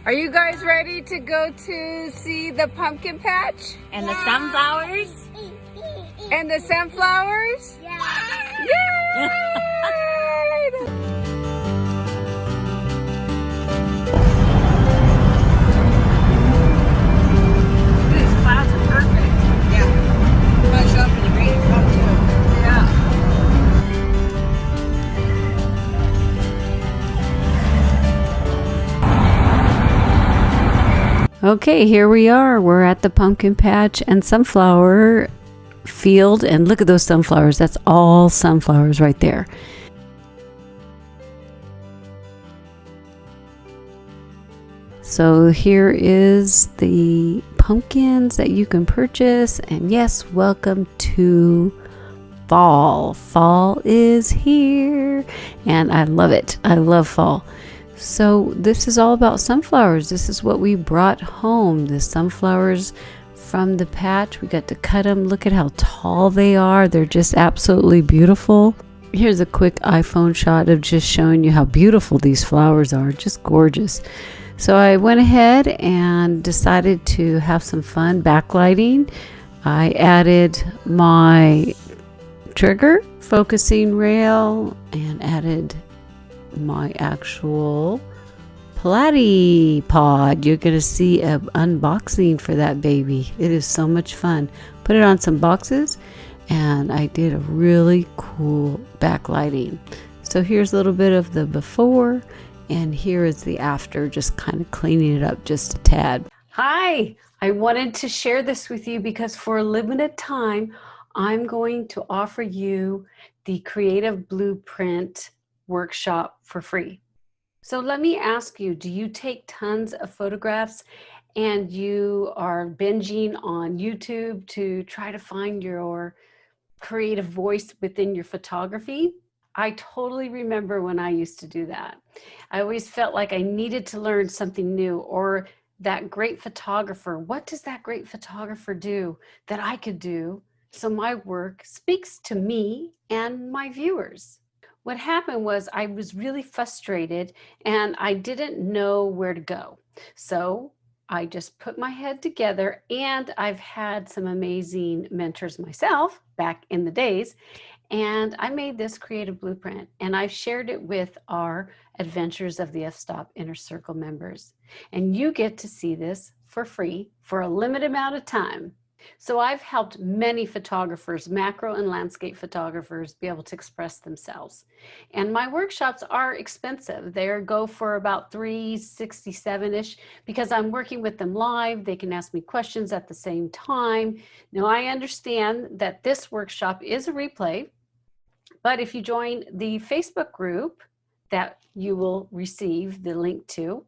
Are you guys ready to go to see the pumpkin patch? And the sunflowers? And the sunflowers? Yeah. Yay! These clouds are perfect. Yeah. Probably show up in the rain and come too. Yeah. Okay, here we are. We're at the pumpkin patch and sunflower field, and look at those sunflowers. That's all sunflowers right there. So here is the pumpkins that you can purchase, and yes, welcome to fall. Fall is here, and I love it. I love fall. So this is all about sunflowers. This is what we brought home, the sunflowers from the patch. We got to cut them. Look at how tall they are. They're just absolutely beautiful. Here's a quick iPhone shot of just showing you how beautiful these flowers are. Just gorgeous. So I went ahead and decided to have some fun backlighting. I added my trigger, focusing rail, and added my actual platypod. You're going to see an unboxing for that baby. It is so much fun. Put it on some boxes, and I did a really cool backlighting. So here's a little bit of the before, and here is the after, just kind of cleaning it up just a tad. Hi, I wanted to share this with you because for a limited time, I'm going to offer you the Creative Blueprint workshop for free. So let me ask you, do you take tons of photographs and you are binging on YouTube to try to find your creative voice within your photography? I totally remember when I used to do that. I always felt like I needed to learn something new, or that great photographer. What does that great photographer do that I could do so my work speaks to me and my viewers? What happened was I was really frustrated and I didn't know where to go. So I just put my head together, and I've had some amazing mentors myself back in the days. And I made this creative blueprint, and I've shared it with our Adventures of the F-Stop Inner Circle members. And you get to see this for free for a limited amount of time. So I've helped many photographers, macro and landscape photographers, be able to express themselves. And my workshops are expensive. They go for about $367-ish because I'm working with them live. They can ask me questions at the same time. Now I understand that this workshop is a replay, but if you join the Facebook group that you will receive the link to,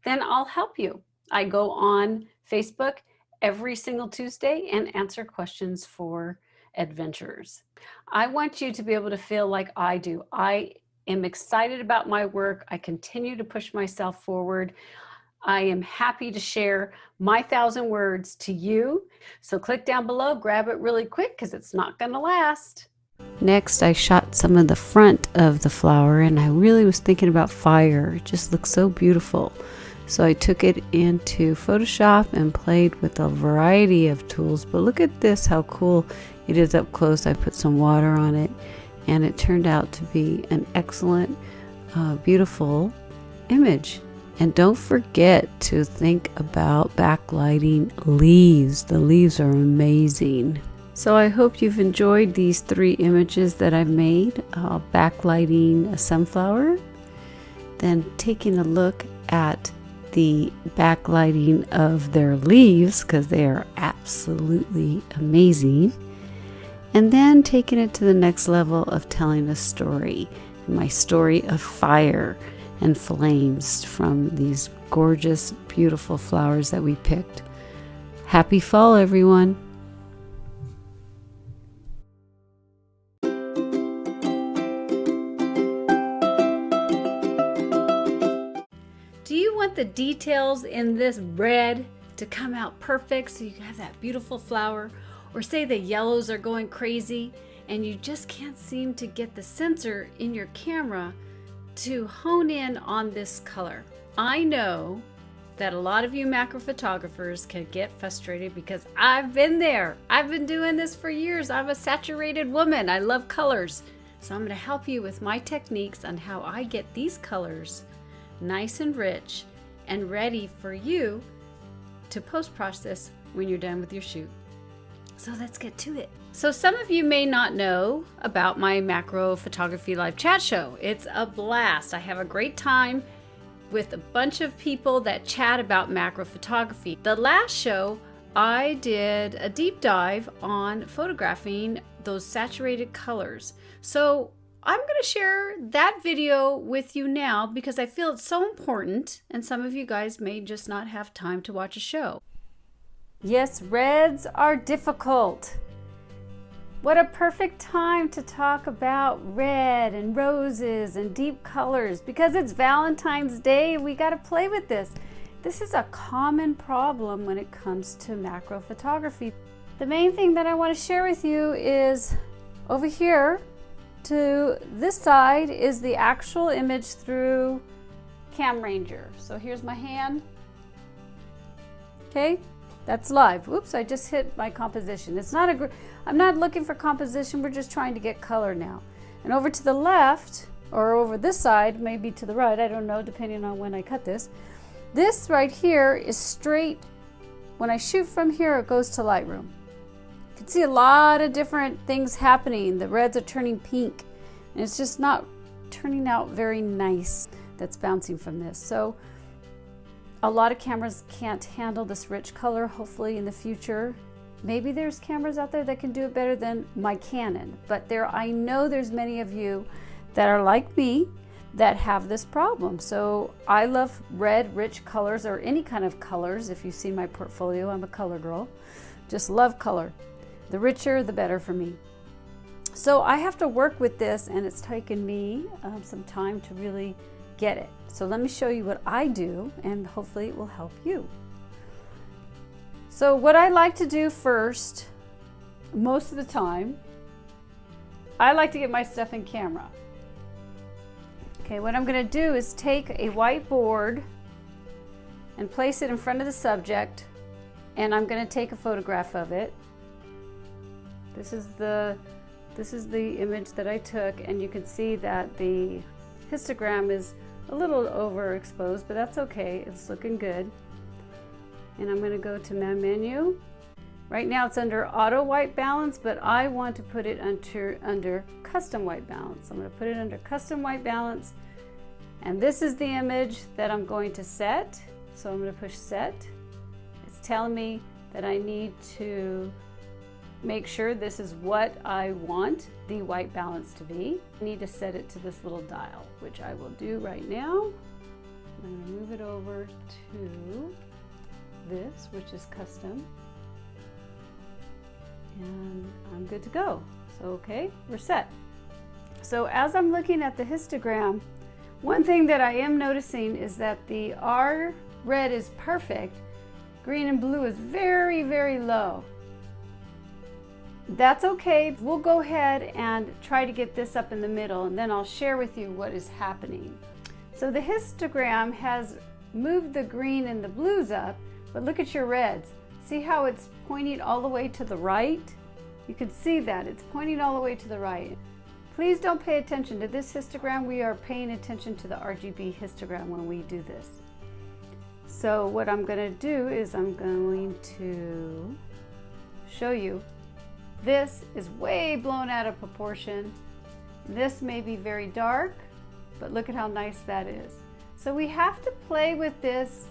then I'll help you. I go on Facebook every single Tuesday and answer questions for adventurers. I want you to be able to feel like I do. I am excited about my work. I continue to push myself forward. I am happy to share my 1,000 words to you. So click down below, grab it really quick because it's not going to last. Next, I shot some of the front of the flower, and I really was thinking about fire. It just looks so beautiful. So I took it into Photoshop and played with a variety of tools. But look at this, how cool it is up close. I put some water on it, and it turned out to be an excellent, beautiful image. And don't forget to think about backlighting leaves. The leaves are amazing. So I hope you've enjoyed these 3 images that I've made, backlighting a sunflower, then taking a look at the backlighting of their leaves because they are absolutely amazing, and then taking it to the next level of telling a story, my story of fire and flames from these gorgeous, beautiful flowers that we picked. Happy fall, everyone. Do you want the details in this red to come out perfect so you can have that beautiful flower? Or say the yellows are going crazy and you just can't seem to get the sensor in your camera to hone in on this color? I know that a lot of you macro photographers can get frustrated because I've been there. I've been doing this for years. I'm a saturated woman. I love colors. So I'm going to help you with my techniques on how I get these colors nice and rich and ready for you to post-process when you're done with your shoot. So let's get to it. So some of you may not know about my macro photography live chat show. It's a blast. I have a great time with a bunch of people that chat about macro photography. The last show, I did a deep dive on photographing those saturated colors. So I'm going to share that video with you now because I feel it's so important, and some of you guys may just not have time to watch a show. Yes, reds are difficult. What a perfect time to talk about red and roses and deep colors because it's Valentine's Day. We got to play with this. This is a common problem when it comes to macro photography. The main thing that I want to share with you is over here to this side is the actual image through Cam Ranger. So here's my hand. Okay. That's live. Oops, I just hit my composition. It's not I'm not looking for composition, we're just trying to get color now. And over to the left, or over this side, maybe to the right, I don't know, depending on when I cut this. This right here is straight. When I shoot from here, it goes to Lightroom. You can see a lot of different things happening. The reds are turning pink, and it's just not turning out very nice that's bouncing from this. So a lot of cameras can't handle this rich color. Hopefully in the future, maybe there's cameras out there that can do it better than my Canon. But I know there's many of you that are like me that have this problem. So I love red, rich colors, or any kind of colors. If you've seen my portfolio, I'm a color girl. Just love color. The richer, the better for me. So I have to work with this, and it's taken me some time to really get it. So let me show you what I do, and hopefully it will help you. So what I like to do first, most of the time, I like to get my stuff in camera. Okay, what I'm going to do is take a whiteboard and place it in front of the subject, and I'm going to take a photograph of it. This is the image that I took, and you can see that the histogram is a little overexposed, but that's okay. It's looking good. And I'm going to go to my menu. Right now it's under auto white balance, but I want to put it under custom white balance. I'm going to put it under custom white balance. And this is the image that I'm going to set. So I'm going to push set. It's telling me that I need to make sure this is what I want the white balance to be. I need to set it to this little dial, which I will do right now. I'm going to move it over to this, which is custom. And I'm good to go. So, okay, we're set. So as I'm looking at the histogram, one thing that I am noticing is that the R red is perfect. Green and blue is very, very low. That's okay. We'll go ahead and try to get this up in the middle, and then I'll share with you what is happening. So the histogram has moved the green and the blues up, but look at your reds. See how it's pointing all the way to the right? You can see that it's pointing all the way to the right. Please don't pay attention to this histogram. We are paying attention to the RGB histogram when we do this. So what I'm going to do is I'm going to show you. This is way blown out of proportion. This may be very dark, but look at how nice that is. So we have to play with this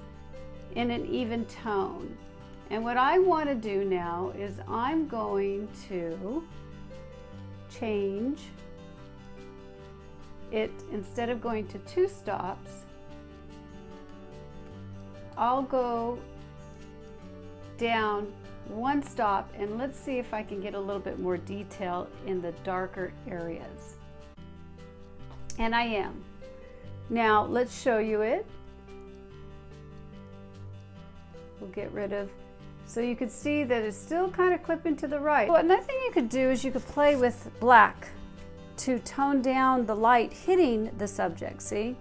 in an even tone. And what I want to do now is I'm going to change it. Instead of going to 2 stops, I'll go down 1 stop, and let's see if I can get a little bit more detail in the darker areas. And I am. Now let's show you it. We'll get rid of, so you can see that it's still kind of clipping to the right. Well, another thing you could do is you could play with black to tone down the light hitting the subject, see?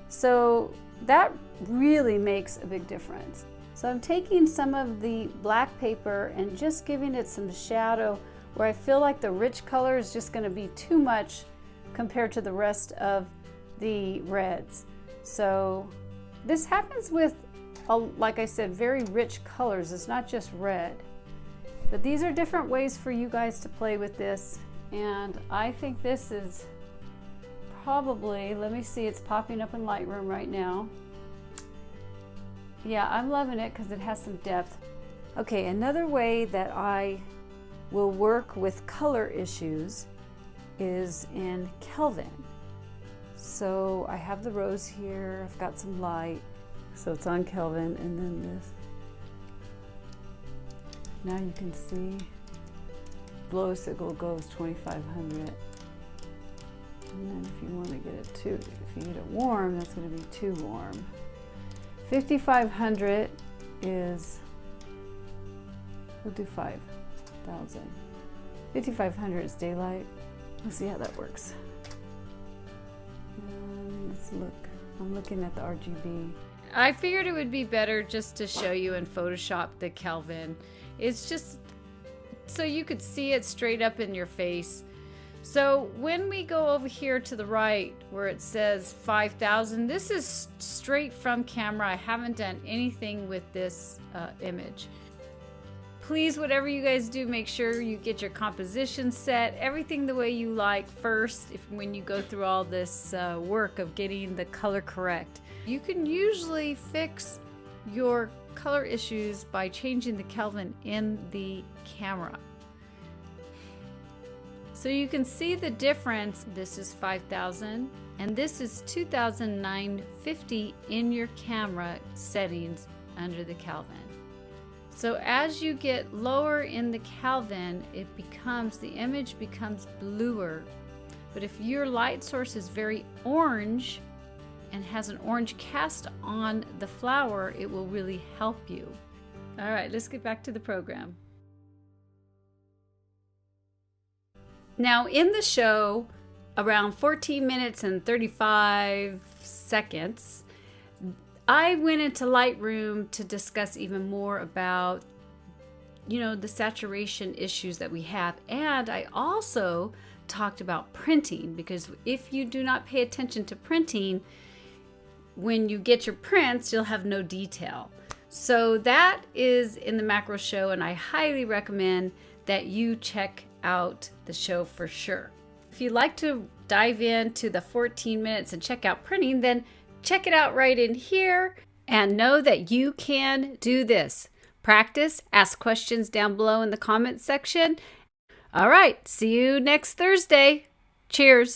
So that really makes a big difference. So I'm taking some of the black paper and just giving it some shadow where I feel like the rich color is just going to be too much compared to the rest of the reds. So this happens with, like I said, very rich colors. It's not just red. But these are different ways for you guys to play with this. And I think this is probably, let me see, it's popping up in Lightroom right now. Yeah, I'm loving it because it has some depth. Okay, another way that I will work with color issues is in Kelvin. So I have the rose here, I've got some light. So it's on Kelvin, and then this. Now you can see blow signal goes 2500. And then if you want to get it too, if you get it warm, that's going to be too warm. 5500 is, we'll do 5000. 5500 is daylight. Let's see how that works. Let's look. I'm looking at the RGB. I figured it would be better just to show you in Photoshop the Kelvin. It's just so you could see it straight up in your face. So when we go over here to the right where it says 5000, this is straight from camera. I haven't done anything with this image. Please, whatever you guys do, make sure you get your composition set, everything the way you like first when you go through all this work of getting the color correct. You can usually fix your color issues by changing the Kelvin in the camera. So you can see the difference. This is 5000 and this is 2950 in your camera settings under the Kelvin. So as you get lower in the Kelvin, the image becomes bluer. But if your light source is very orange and has an orange cast on the flower, it will really help you. All right, let's get back to the program. Now in the show, around 14 minutes and 35 seconds, I went into Lightroom to discuss even more about, the saturation issues that we have. And I also talked about printing, because if you do not pay attention to printing, when you get your prints, you'll have no detail. So that is in the macro show, and I highly recommend that you check out the show for sure. If you'd like to dive into the 14 minutes and check out printing, then check it out right in here, and know that you can do this. Practice, ask questions down below in the comment section. All right, see you next Thursday. Cheers.